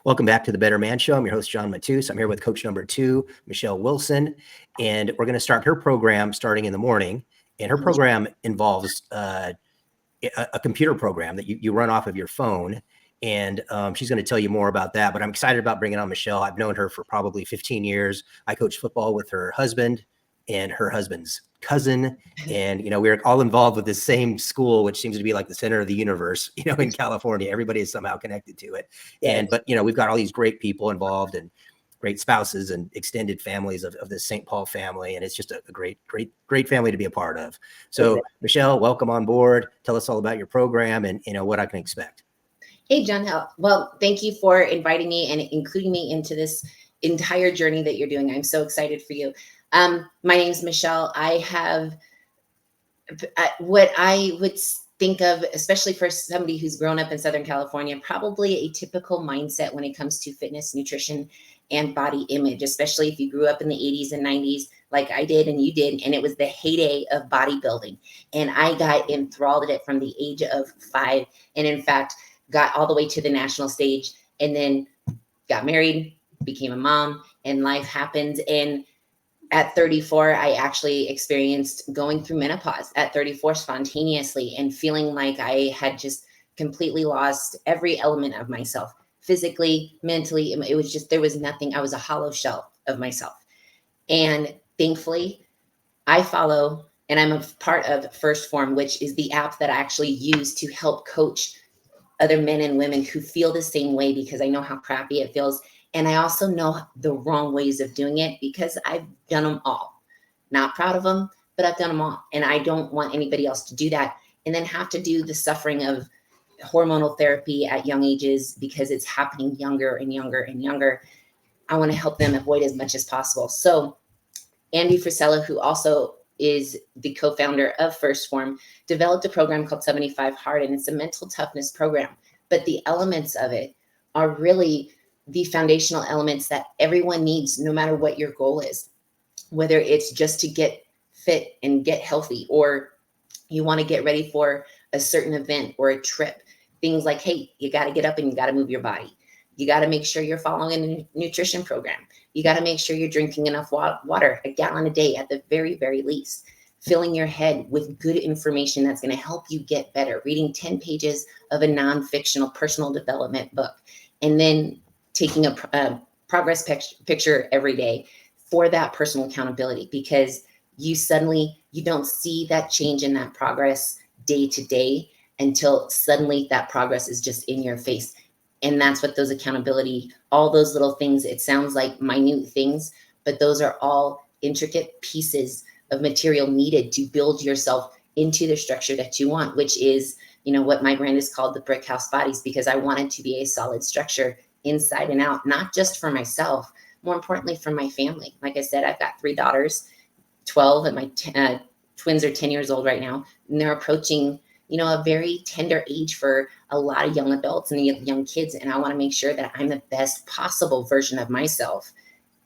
Welcome back to the Better Man Show. I'm your host, John Matuz. I'm here with coach number 2, Michelle Wilson, and we're going to start her program starting in the morning. And her program involves a computer program that you run off of your phone. And she's going to tell you more about that. But I'm excited about bringing on Michelle. I've known her for probably 15 years. I coach football with her husband and her husband's cousin. And, we're all involved with this same school, which seems to be like the center of the universe, in California. Everybody is somehow connected to it. But, we've got all these great people involved and great spouses and extended families of the St. Paul family. And it's just a great family to be a part of. So Michelle, welcome on board. Tell us all about your program and, what I can expect. Hey, John. Well, thank you for inviting me and including me into this entire journey that you're doing. I'm so excited for you. My name is Michelle. I have what I would think of, especially for somebody who's grown up in Southern California, probably a typical mindset when it comes to fitness, nutrition, and body image, especially if you grew up in the 80s and 90s like I did and you did, and it was the heyday of bodybuilding. And I got enthralled in it from the age of 5, and in fact, got all the way to the national stage, and then got married, became a mom, and life happens. And at 34, I actually experienced going through menopause at 34 spontaneously and feeling like I had just completely lost every element of myself, physically, mentally. It was just, there was nothing. I was a hollow shell of myself. And thankfully, I follow, and I'm a part of Phorm, which is the app that I actually use to help coach other men and women who feel the same way, because I know how crappy it feels. And I also know the wrong ways of doing it because I've done them all. Not proud of them, but I've done them all. And I don't want anybody else to do that and then have to do the suffering of hormonal therapy at young ages because it's happening younger and younger and younger. I want to help them avoid as much as possible. So Andy Frisella, who also is the co-founder of Phorm, developed a program called 75 Hard, and it's a mental toughness program. But the elements of it are really the foundational elements that everyone needs, no matter what your goal is, whether it's just to get fit and get healthy, or you want to get ready for a certain event or a trip. Things like, hey, you got to get up and you got to move your body. You got to make sure you're following a nutrition program. You got to make sure you're drinking enough water, a gallon a day at the very, very least. Filling your head with good information that's going to help you get better. Reading 10 pages of a non-fictional personal development book. And then taking a progress picture every day for that personal accountability, because you don't see that change in that progress day to day until suddenly that progress is just in your face. And that's what those accountability, all those little things, it sounds like minute things, but those are all intricate pieces of material needed to build yourself into the structure that you want, which is, what my brand is called, the Brick House Bodies, because I want it to be a solid structure inside and out, not just for myself, more importantly for my family. Like I said, I've got 3 daughters, 12, and my twins are 10 years old right now, and they're approaching a very tender age for a lot of young adults and young kids. And I want to make sure that I'm the best possible version of myself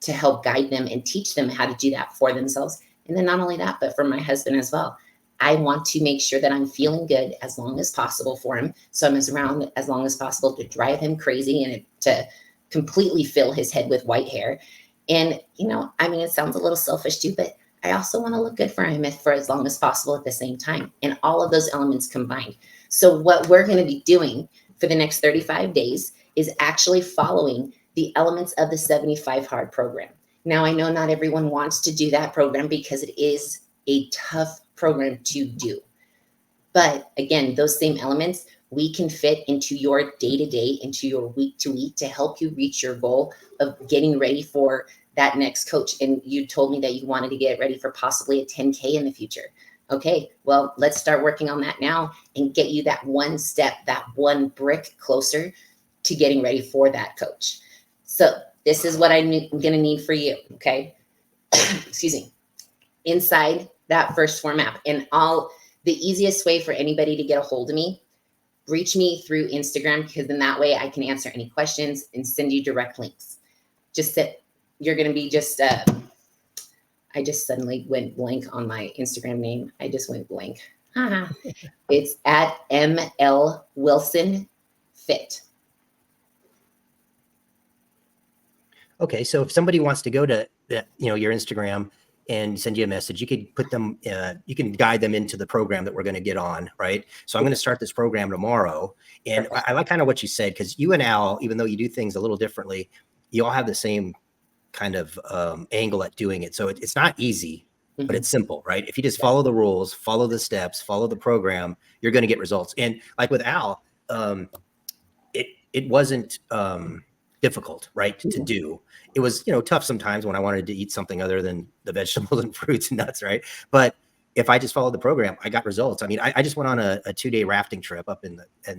to help guide them and teach them how to do that for themselves. And then not only that, but for my husband as well. I want to make sure that I'm feeling good as long as possible for him. So I'm around as long as possible to drive him crazy and to completely fill his head with white hair. And, it sounds a little selfish too, but I also want to look good for him for as long as possible at the same time. And all of those elements combined. So what we're going to be doing for the next 35 days is actually following the elements of the 75 Hard program. Now, I know not everyone wants to do that program because it is a tough program to do. But again, those same elements we can fit into your day-to-day, into your week-to-week to help you reach your goal of getting ready for that next coach. And you told me that you wanted to get ready for possibly a 10K in the future. Okay, well, let's start working on that now and get you that one step, that one brick closer to getting ready for that coach. So this is what I'm going to need for you, okay? Excuse me. Inside that Phorm app, and the easiest way for anybody to get a hold of me, reach me through Instagram, because then that way I can answer any questions and send you direct links. You're going to be I just suddenly went blank on my Instagram name. I just went blank. It's at ML Wilson Fit. Okay, so if somebody wants to go to that, your Instagram and send you a message, you could put them, you can guide them into the program that we're going to get on, right? So I'm going to start this program tomorrow, and Perfect. I like kind of what you said, because you and Al, even though you do things a little differently, you all have the same kind of angle at doing it. So it's not easy, but Mhm. it's simple, right? If you just Yeah. follow the rules, follow the steps, follow the program, you're going to get results. And like with Al, it wasn't difficult, right, to Mhm. do. It was, tough sometimes when I wanted to eat something other than the vegetables and fruits and nuts, right? But if I just followed the program, I got results. I mean, I just went on a 2-day rafting trip up in the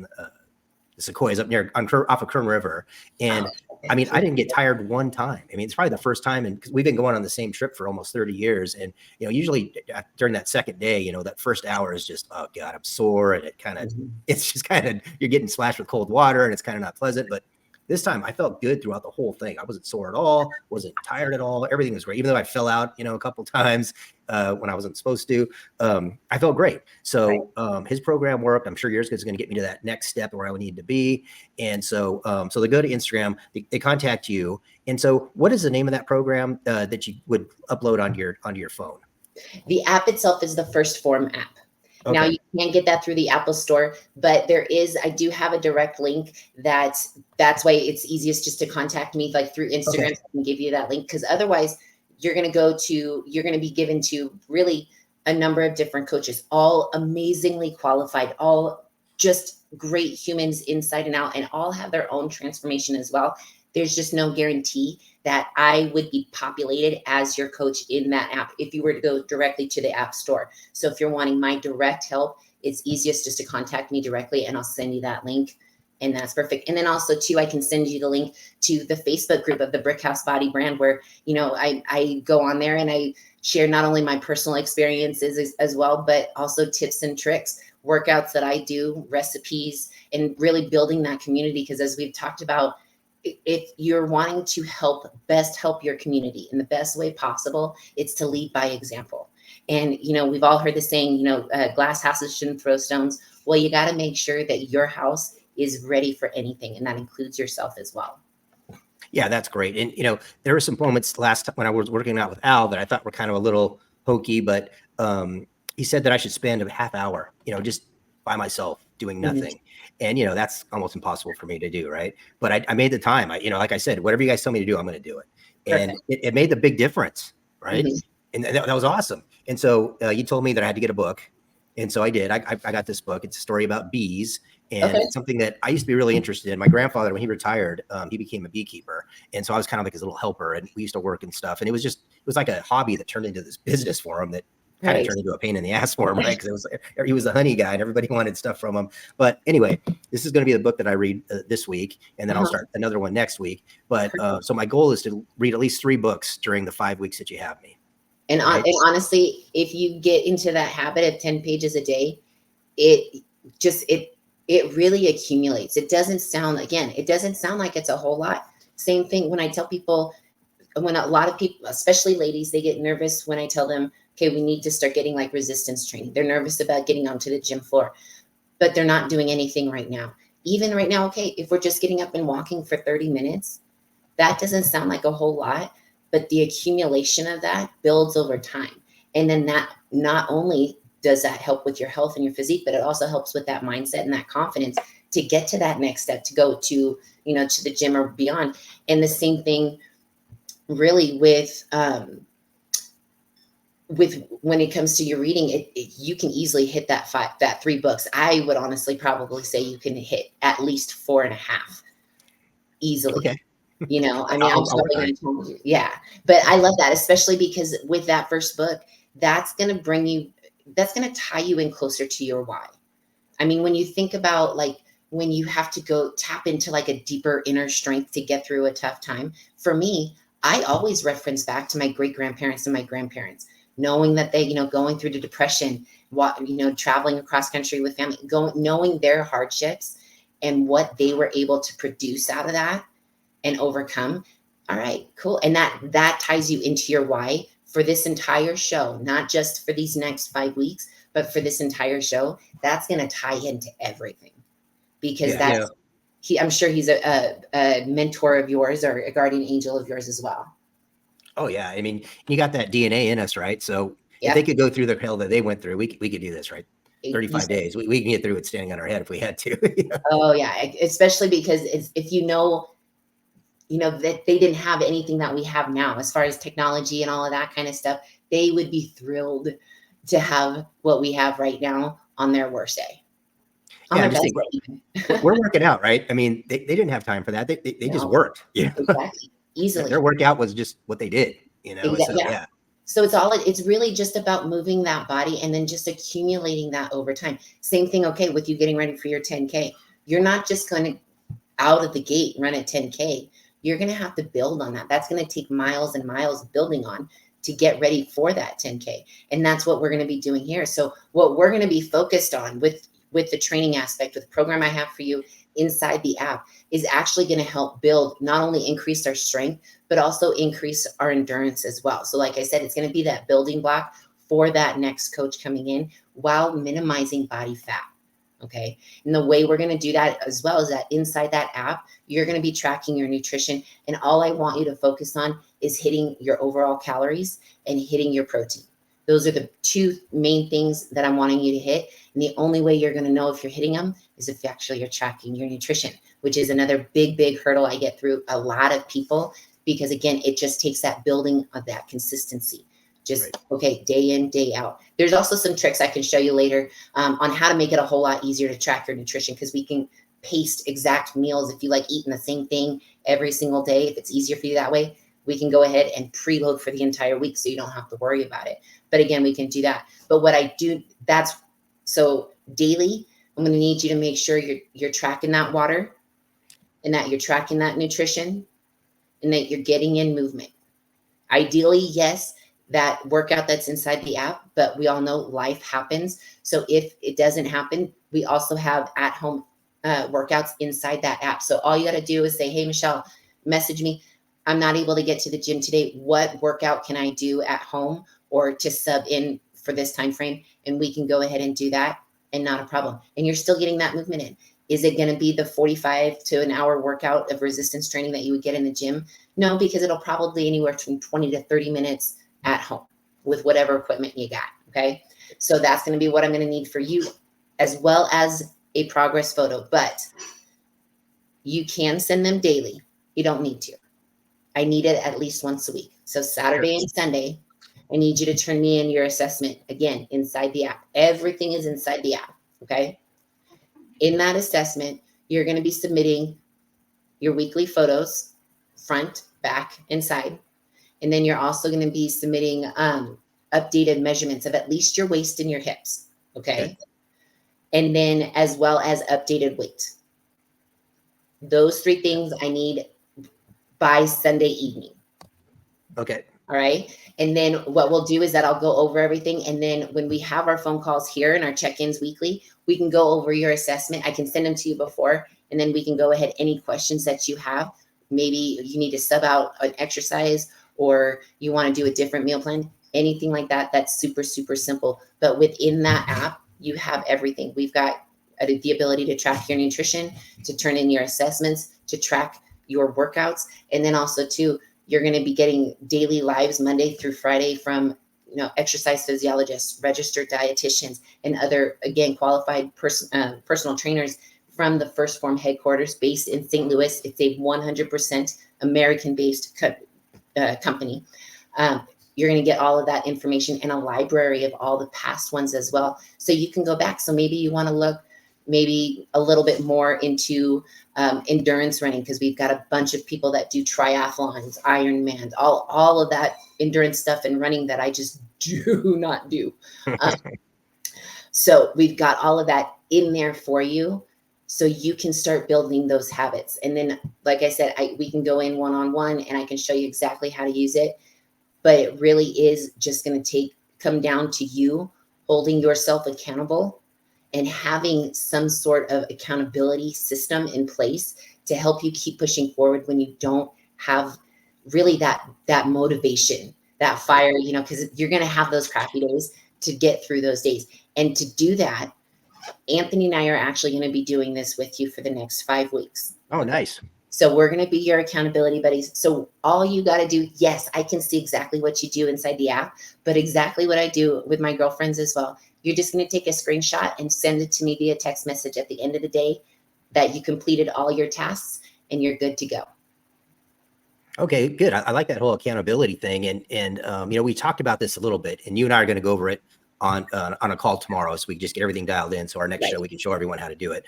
Sequoias up near off of Kern River, and I mean, I didn't get tired one time. I mean, it's probably the first time, and because we've been going on the same trip for almost 30 years, and usually during that second day, that first hour is just, oh God, I'm sore, and Mhm. it's just kind of, you're getting splashed with cold water, and it's kind of not pleasant. But this time, I felt good throughout the whole thing. I wasn't sore at all, wasn't tired at all. Everything was great, even though I fell out, a couple times when I wasn't supposed to. I felt great. Right. So his program worked. I'm sure yours is going to get me to that next step where I would need to be. And so, so they go to Instagram, they contact you. And so, what is the name of that program that you would upload onto your phone? The app itself is the first Phorm app. Now Okay. you can get that through the Apple Store, but I do have a direct link that's why it's easiest just to contact me like through Instagram. Okay. So I can give you that link because otherwise you're going to be given to really a number of different coaches, all amazingly qualified, all just great humans inside and out, and all have their own transformation as well. There's just no guarantee that I would be populated as your coach in that app if you were to go directly to the App Store. So if you're wanting my direct help, it's easiest just to contact me directly and I'll send you that link. And that's perfect. And then also too, I can send you the link to the Facebook group of the Brickhouse Body Brand where, I go on there and I share not only my personal experiences as well, but also tips and tricks, workouts that I do, recipes, and really building that community. Because as we've talked about, if you're wanting to best help your community in the best way possible, it's to lead by example. And, we've all heard the saying, glass houses shouldn't throw stones. Well, you got to make sure that your house is ready for anything. And that includes yourself as well. Yeah, that's great. And there were some moments last time when I was working out with Al that I thought were kind of a little hokey, but he said that I should spend a half hour, just by myself doing Mhm. nothing. And that's almost impossible for me to do, right? But I made the time. Like I said, whatever you guys tell me to do, I'm going to do it. And Perfect. it made the big difference, right? Mhm. And that was awesome. And so you told me that I had to get a book. And so I did. I got this book. It's a story about bees. And Okay. it's something that I used to be really interested in. My grandfather, when he retired, he became a beekeeper. And so I was kind of like his little helper, and we used to work and stuff. And it was like a hobby that turned into this business for him that kind of Right. turned into a pain in the ass for him, right? Because he was the honey guy and everybody wanted stuff from him. But anyway, this is going to be the book that I read this week. And then I'll Uh-huh. start another one next week. But so my goal is to read at least 3 books during the 5 weeks that you have me. Right. And honestly, if you get into that habit of 10 pages a day, it just it really accumulates. It doesn't sound like it's a whole lot. Same thing when I tell people, when a lot of people, especially ladies, they get nervous when I tell them, okay, we need to start getting like resistance training. They're nervous about getting onto the gym floor, but they're not doing anything right now. Even right now, okay, if we're just getting up and walking for 30 minutes, that doesn't sound like a whole lot, but the accumulation of that builds over time. And then that not only does that help with your health and your physique, but it also helps with that mindset and that confidence to get to that next step, to go to, to the gym or beyond. And the same thing really with when it comes to your reading, you can easily hit that 3 books. I would honestly probably say you can hit at least 4.5 easily. Okay. I mean, I'm I'll work probably on going it. to tell you, yeah. But I love that, especially because with that first book, that's going to that's going to tie you in closer to your why. I mean, when you think about like when you have to go tap into like a deeper inner strength to get through a tough time, for me, I always reference back to my great grandparents and my grandparents, knowing that they, going through the depression, traveling across country with family, knowing their hardships and what they were able to produce out of that and overcome. All right, cool. And that ties you into your why for this entire show, not just for these next 5 weeks, but for this entire show. That's going to tie into everything because Yeah. that's I'm sure he's a mentor of yours or a guardian angel of yours as well. Oh yeah. I mean, you got that DNA in us, right? So if they Yep. could go through the hell that they went through, we could do this, right? 35 Easily. days. We can get through it standing on our head if we had to. Yeah. Oh yeah, especially because if that they didn't have anything that we have now as far as technology and all of that kind of stuff, they would be thrilled to have what we have right now on their worst day, on Yeah, their I'm just best thinking, day even. we're working out, right? I mean, they didn't have time for that. They just No, worked. Yeah. exactly. Their Easily. workout was just what they did, Exactly. So Yeah. yeah. So it's really just about moving that body and then just accumulating that over time. Same thing, okay, with you getting ready for your 10K. You're not just going to out of the gate run a 10K. You're going to have to build on that. That's going to take miles and miles of building on to get ready for that 10K. And that's what we're going to be doing here. So what we're going to be focused on with the training aspect, with the program I have for you inside the app, is actually going to help build, not only increase our strength, but also increase our endurance as well. So like I said, it's going to be that building block for that next coach coming in while minimizing body fat. Okay. And the way we're going to do that as well is that inside that app, you're going to be tracking your nutrition. And all I want you to focus on is hitting your overall calories and hitting your protein. Those are the two main things that I'm wanting you to hit. And the only way you're going to know if you're hitting them is if actually you're tracking your nutrition, which is another big hurdle I get through a lot of people, because again, it just takes that building of that consistency. Just, Right. okay, day in, day out. There's also some tricks I can show you later on how to make it a whole lot easier to track your nutrition, because we can paste exact meals. If you like eating the same thing every single day, if it's easier for you that way, we can go ahead and preload for the entire week so you don't have to worry about it. But again, we can do that. But what I do, so daily, I'm going to need you to make sure you're tracking that water and that you're tracking that nutrition and that you're getting in movement. Ideally, yes, that workout that's inside the app, but we all know life happens. So if it doesn't happen, we also have at-home workouts inside that app. So all you got to do is say, hey, Michelle, message me. I'm not able to get to the gym today. What workout can I do at home or to sub in for this time frame? And we can go ahead and do that, and not a problem. And you're still getting that movement in. Is it going to be the 45 to an hour workout of resistance training that you would get in the gym? No, because it'll probably anywhere from 20 to 30 minutes at home with whatever equipment you got. Okay. So that's going to be what I'm going to need for you, as well as a progress photo, but you can send them daily. You don't need to. I need it at least once a week. So Saturday and Sunday, I need you to turn me in your assessment again inside the app. Everything is inside the app. Okay. In that assessment, you're going to be submitting your weekly photos, front, back, and side. And then you're also going to be submitting updated measurements of at least your waist and your hips. Okay. And then as well as updated weight. Those three things I need by Sunday evening. Okay. All right. And then what we'll do is that I'll go over everything. And then when we have our phone calls here and our check-ins weekly, we can go over your assessment. I can send them to you before, and then we can go ahead. Any questions that you have, maybe you need to sub out an exercise or you want to do a different meal plan, anything like that. That's super, super simple. But within that app, you have everything. We've got the ability to track your nutrition, to turn in your assessments, to track your workouts. And then also too, you're going to be getting daily lives Monday through Friday from, exercise physiologists, registered dietitians, and other, again, qualified personal trainers from the Phorm headquarters based in St. Louis. It's a 100% American-based company. You're going to get all of that information and a library of all the past ones as well. So you can go back. So maybe you want to look maybe a little bit more into endurance running, because we've got a bunch of people that do triathlons, Ironman, all of that endurance stuff and running that I just do not do. So we've got all of that in there for you, so you can start building those habits. And then, like I said, we can go in one-on-one and I can show you exactly how to use it. But it really is just going to come down to you holding yourself accountable and having some sort of accountability system in place to help you keep pushing forward when you don't have really that motivation, that fire, because you're going to have those crappy days to get through those days. And to do that, Anthony and I are actually going to be doing this with you for the next 5 weeks. Oh, nice. So we're going to be your accountability buddies. So all you got to do, yes, I can see exactly what you do inside the app, but exactly what I do with my girlfriends as well. You're just going to take a screenshot and send it to me via text message at the end of the day that you completed all your tasks and you're good to go. Okay, good. I like that whole accountability thing. And you know, we talked about this a little bit, and you and I are going to go over it on a call tomorrow, so we can just get everything dialed in. So our next show, we can show everyone how to do it.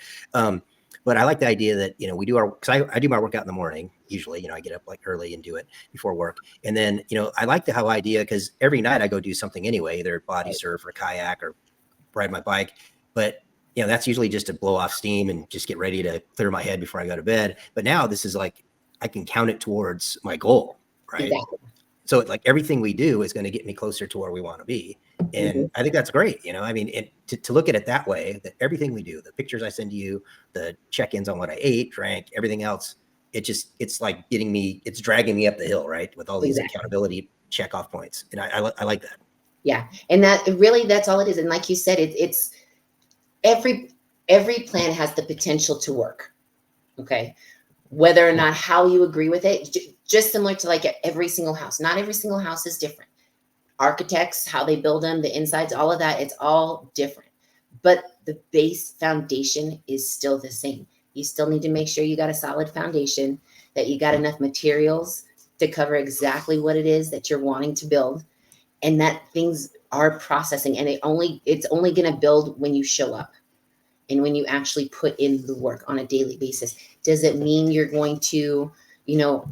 But I like the idea that, you know, we do because I do my workout in the morning. Usually, you know, I get up like early and do it before work. And then, you know, I like the whole idea because every night I go do something anyway, either body surf or kayak or ride my bike. But, you know, that's usually just to blow off steam and just get ready to clear my head before I go to bed. But now this is like, I can count it towards my goal, right? Exactly. So like everything we do is going to get me closer to where we want to be. And I think that's great. You know, I mean, to look at it that way, that everything we do, the pictures I send to you, the check-ins on what I ate, drank, everything else, it's like it's dragging me up the hill, right? With all these accountability check-off points. And I like that. Yeah. And that's all it is. And like you said, it's every plan has the potential to work. Okay. Whether or not how you agree with it, just similar to like every single house. Not every single house is different. Architects, how they build them, the insides, all of that, it's all different. But the base foundation is still the same. You still need to make sure you got a solid foundation, that you got enough materials to cover exactly what it is that you're wanting to build, and that things are processing. And it's only going to build when you show up and when you actually put in the work on a daily basis. Does it mean you're going to, you know,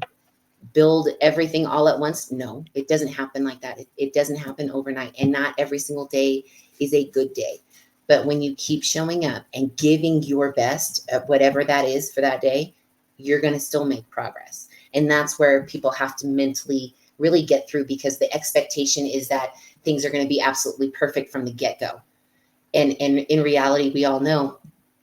build everything all at once? No, it doesn't happen like that. It doesn't happen overnight, and not every single day is a good day. But when you keep showing up and giving your best at whatever that is for that day, you're going to still make progress. And that's where people have to mentally really get through, because the expectation is that things are going to be absolutely perfect from the get-go. And in reality, we all know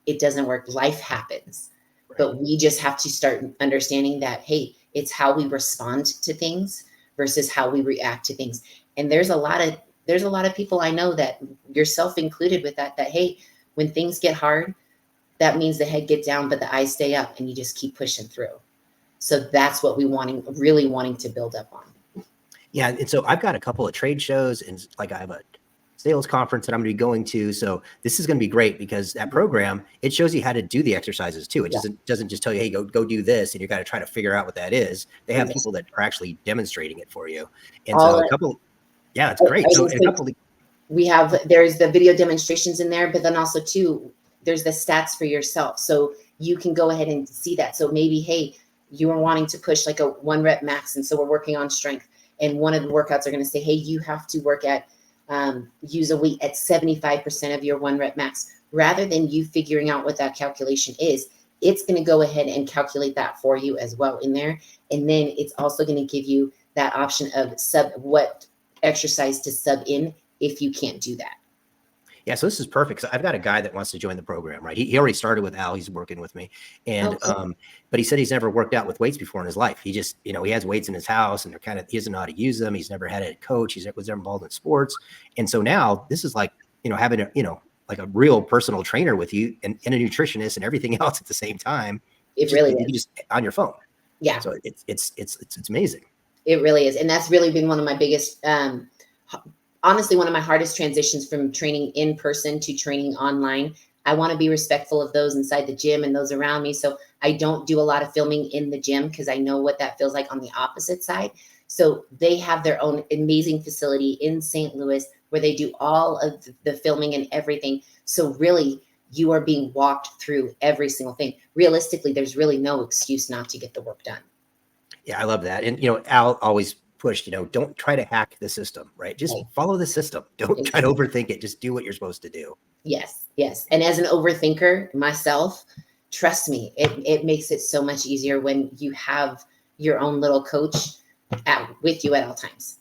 it doesn't work. Life happens. But we just have to start understanding that, hey, it's how we respond to things versus how we react to things. And there's a lot of people I know, that yourself included with that, hey, when things get hard, that means the head gets down, but the eyes stay up, and you just keep pushing through. So that's what we really wanting to build up on. Yeah. And so I've got a couple of trade shows, and like I have a sales conference that I'm going to be going to. So this is going to be great, because that program, it shows you how to do the exercises too. It doesn't just tell you, hey, go do this, and you got to try to figure out what that is. They have people that are actually demonstrating it for you. And so it's great. So there's the video demonstrations in there, but then also too, there's the stats for yourself. So you can go ahead and see that. So maybe, hey, you are wanting to push like a 1 rep max. And so we're working on strength. And one of the workouts are going to say, hey, you have to work at, use a weight at 75% of your 1 rep max. Rather than you figuring out what that calculation is, it's going to go ahead and calculate that for you as well in there. And then it's also going to give you that option of what exercise to sub in if you can't do that. Yeah, so this is perfect. So I've got a guy that wants to join the program, right? He already started with Al. He's working with me. And, but he said he's never worked out with weights before in his life. He just, you know, he has weights in his house, and he doesn't know how to use them. He's never had a coach. He was never involved in sports. And so now this is like, you know, having like a real personal trainer with you, and a nutritionist and everything else at the same time. It really is. You just on your phone. Yeah. So it's amazing. It really is. And that's really been one of my biggest, honestly, one of my hardest transitions from training in person to training online. I want to be respectful of those inside the gym and those around me. So I don't do a lot of filming in the gym, because I know what that feels like on the opposite side. So they have their own amazing facility in St. Louis where they do all of the filming and everything. So really, you are being walked through every single thing. Realistically, there's really no excuse not to get the work done. Yeah, I love that. And, you know, Al always pushed, you know, don't try to hack the system, right? Just follow the system. Don't try to overthink it. Just do what you're supposed to do. Yes. Yes. And as an overthinker myself, trust me, it makes it so much easier when you have your own little coach with you at all times.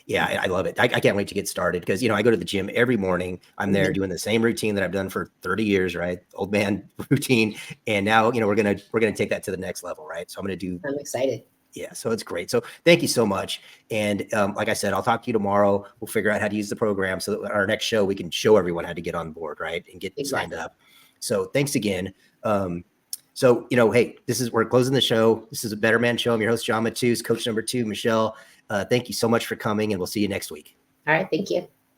Yeah, I love it. I can't wait to get started, because, you know, I go to the gym every morning. I'm there doing the same routine that I've done for 30 years, right? Old man routine. And now, you know, we're gonna take that to the next level, right? So I'm excited. Yeah, so it's great. So thank you so much. And like I said, I'll talk to you tomorrow. We'll figure out how to use the program so that our next show, we can show everyone how to get on board, right? And get signed up. So thanks again. So, hey, we're closing the show. This is a Better Man Show. I'm your host, John Matuz, coach number 2, Michelle. Thank you so much for coming, and we'll see you next week. All right. Thank you.